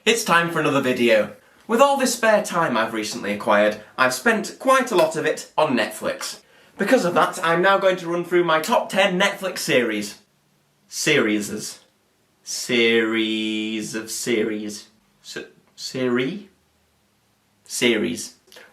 It's time for another video. With all this spare time I've recently acquired, I've spent quite a lot of it on Netflix. Because of that, I'm now going to run through my top 10 Netflix series. Series of series. Series.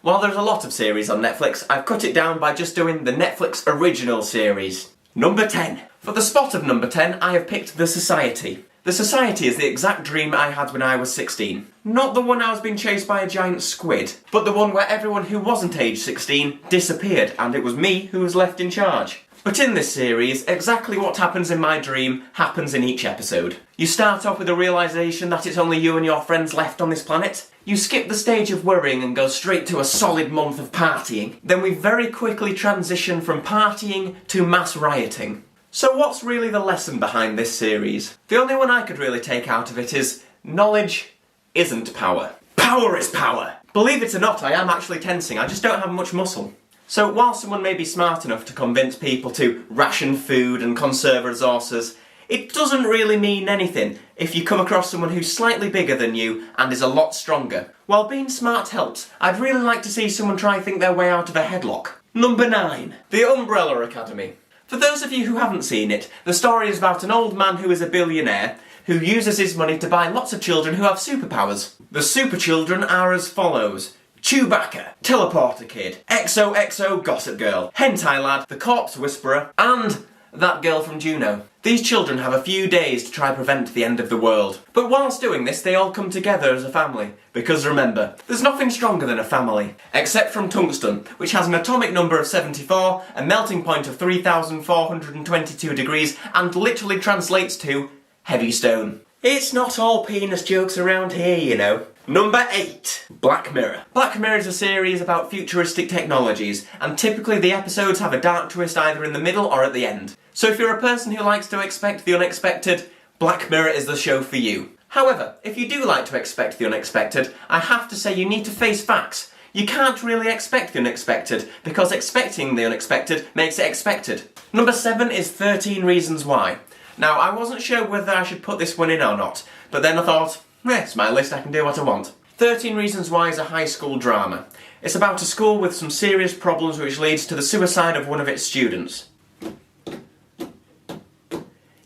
While there's a lot of series on Netflix, I've cut it down by just doing the Netflix original series. Number 10. For the spot of number 10, I have picked The Society. The Society is the exact dream I had when I was 16. Not the one I was being chased by a giant squid, but the one where everyone who wasn't age 16 disappeared and it was me who was left in charge. But in this series, exactly what happens in my dream happens in each episode. You start off with a realisation that it's only you and your friends left on this planet. You skip the stage of worrying and go straight to a solid month of partying. Then we very quickly transition from partying to mass rioting. So what's really the lesson behind this series? The only one I could really take out of it is, knowledge isn't power. Power is power! Believe it or not, I am actually tensing, I just don't have much muscle. So while someone may be smart enough to convince people to ration food and conserve resources, it doesn't really mean anything if you come across someone who's slightly bigger than you and is a lot stronger. While being smart helps, I'd really like to see someone try and think their way out of a headlock. Number 9. The Umbrella Academy. For those of you who haven't seen it, the story is about an old man who is a billionaire who uses his money to buy lots of children who have superpowers. The super children are as follows: Chewbacca, Teleporter Kid, XOXO Gossip Girl, Hentai Lad, the Corpse Whisperer, and that girl from Juno. These children have a few days to try and prevent the end of the world. But whilst doing this, they all come together as a family. Because remember, there's nothing stronger than a family. Except from tungsten, which has an atomic number of 74, a melting point of 3,422 degrees, and literally translates to heavy stone. It's not all penis jokes around here, you know. Number 8. Black Mirror. Black Mirror is a series about futuristic technologies, and typically the episodes have a dark twist either in the middle or at the end. So if you're a person who likes to expect the unexpected, Black Mirror is the show for you. However, if you do like to expect the unexpected, I have to say you need to face facts. You can't really expect the unexpected, because expecting the unexpected makes it expected. Number 7 is 13 Reasons Why. Now, I wasn't sure whether I should put this one in or not, but then I thought, it's my list, I can do what I want. 13 Reasons Why is a high school drama. It's about a school with some serious problems which leads to the suicide of one of its students.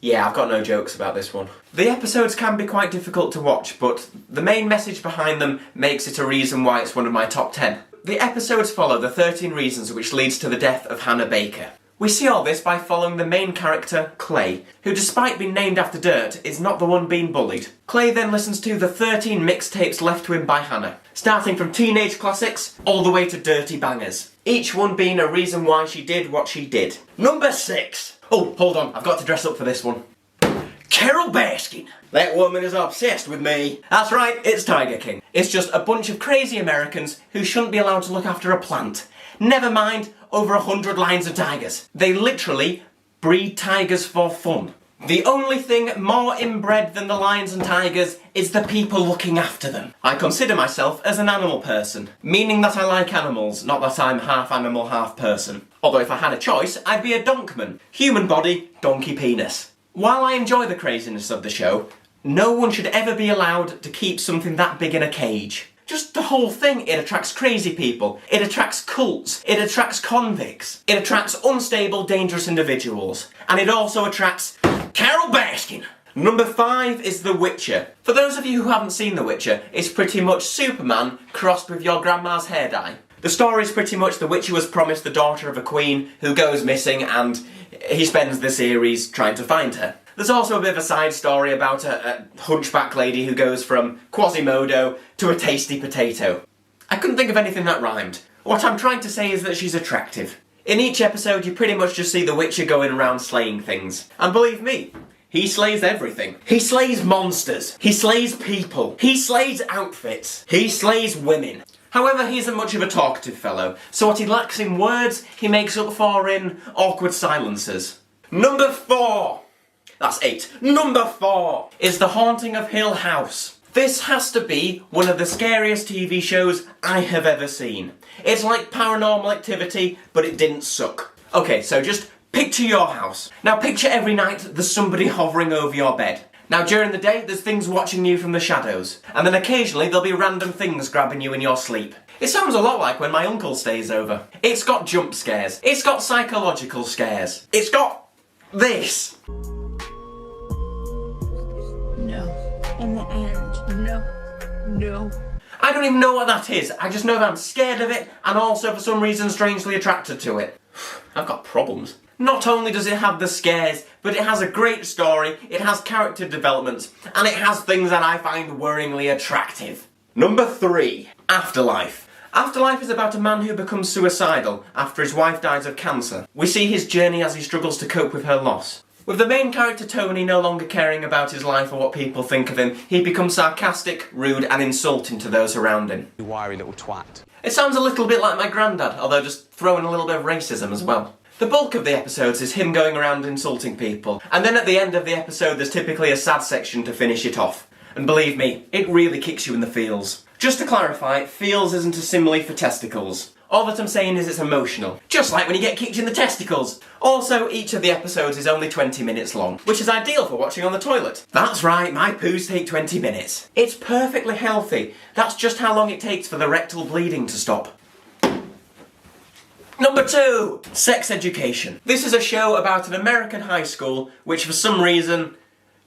Yeah, I've got no jokes about this one. The episodes can be quite difficult to watch, but the main message behind them makes it a reason why it's one of my top 10. The episodes follow the 13 reasons which leads to the death of Hannah Baker. We see all this by following the main character, Clay, who despite being named after dirt, is not the one being bullied. Clay then listens to the 13 mixtapes left to him by Hannah, starting from teenage classics all the way to dirty bangers. Each one being a reason why she did what she did. Number 6. Oh, hold on, I've got to dress up for this one. Carole Baskin. That woman is obsessed with me. That's right, it's Tiger King. It's just a bunch of crazy Americans who shouldn't be allowed to look after a plant. Never mind over 100 lions of tigers. They literally breed tigers for fun. The only thing more inbred than the lions and tigers is the people looking after them. I consider myself as an animal person, meaning that I like animals, not that I'm half animal, half person. Although if I had a choice, I'd be a donkman. Human body, donkey penis. While I enjoy the craziness of the show, no one should ever be allowed to keep something that big in a cage. Just the whole thing, it attracts crazy people, it attracts cults, it attracts convicts, it attracts unstable, dangerous individuals, and it also attracts Carole Baskin. Number 5 is The Witcher. For those of you who haven't seen The Witcher, it's pretty much Superman crossed with your grandma's hair dye. The story is pretty much the Witcher was promised the daughter of a queen who goes missing, and he spends the series trying to find her. There's also a bit of a side story about a hunchback lady who goes from Quasimodo to a tasty potato. I couldn't think of anything that rhymed. What I'm trying to say is that she's attractive. In each episode you pretty much just see the Witcher going around slaying things. And believe me, he slays everything. He slays monsters. He slays people. He slays outfits. He slays women. However, he isn't much of a talkative fellow, so what he lacks in words, he makes up for in awkward silences. Number 4! That's 8. Number 4 is The Haunting of Hill House. This has to be one of the scariest TV shows I have ever seen. It's like Paranormal Activity, but it didn't suck. Okay, so just picture your house. Now picture every night there's somebody hovering over your bed. Now during the day, there's things watching you from the shadows, and then occasionally there'll be random things grabbing you in your sleep. It sounds a lot like when my uncle stays over. It's got jump scares. It's got psychological scares. It's got this. No. In the end, no. I don't even know what that is. I just know that I'm scared of it and also for some reason strangely attracted to it. I've got problems. Not only does it have the scares, but it has a great story, it has character developments, and it has things that I find worryingly attractive. Number 3. Afterlife. Afterlife is about a man who becomes suicidal after his wife dies of cancer. We see his journey as he struggles to cope with her loss. With the main character Tony no longer caring about his life or what people think of him, he becomes sarcastic, rude and insulting to those around him. You wiry little twat. It sounds a little bit like my granddad, although just throwing a little bit of racism as well. The bulk of the episodes is him going around insulting people, and then at the end of the episode there's typically a sad section to finish it off. And believe me, it really kicks you in the feels. Just to clarify, feels isn't a simile for testicles. All that I'm saying is it's emotional. Just like when you get kicked in the testicles. Also, each of the episodes is only 20 minutes long, which is ideal for watching on the toilet. That's right, my poos take 20 minutes. It's perfectly healthy. That's just how long it takes for the rectal bleeding to stop. Number 2, Sex Education. This is a show about an American high school which for some reason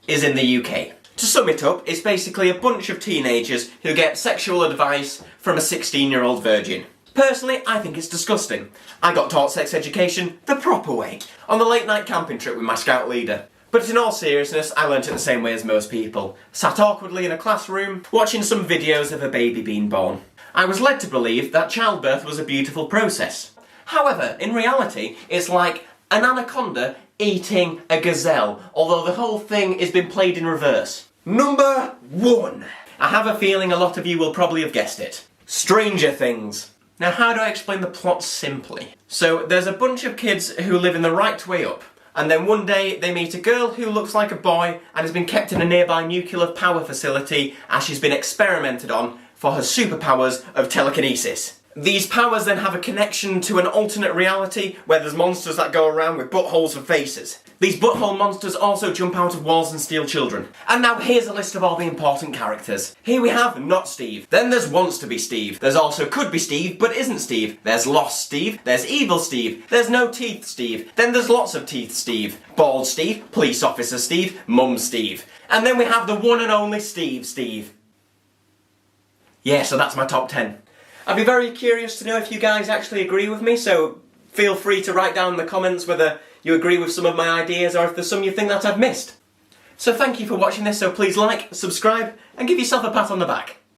is in the UK. To sum it up, it's basically a bunch of teenagers who get sexual advice from a 16-year-old virgin. Personally, I think it's disgusting. I got taught sex education the proper way, on the late night camping trip with my scout leader. But in all seriousness, I learnt it the same way as most people. Sat awkwardly in a classroom, watching some videos of a baby being born. I was led to believe that childbirth was a beautiful process. However, in reality, it's like an anaconda eating a gazelle, although the whole thing has been played in reverse. Number 1. I have a feeling a lot of you will probably have guessed it. Stranger Things. Now how do I explain the plot simply? So there's a bunch of kids who live in the right way up, and then one day they meet a girl who looks like a boy and has been kept in a nearby nuclear power facility as she's been experimented on for her superpowers of telekinesis. These powers then have a connection to an alternate reality where there's monsters that go around with buttholes for faces. These butthole monsters also jump out of walls and steal children. And now here's a list of all the important characters. Here we have Not Steve. Then there's Wants to be Steve. There's also Could be Steve but isn't Steve. There's Lost Steve. There's Evil Steve. There's No Teeth Steve. Then there's Lots of Teeth Steve. Bald Steve. Police Officer Steve. Mum Steve. And then we have the one and only Steve. Yeah, so that's my top 10. I'd be very curious to know if you guys actually agree with me, so feel free to write down in the comments whether you agree with some of my ideas or if there's some you think that I've missed. So thank you for watching this, so please like, subscribe and give yourself a pat on the back.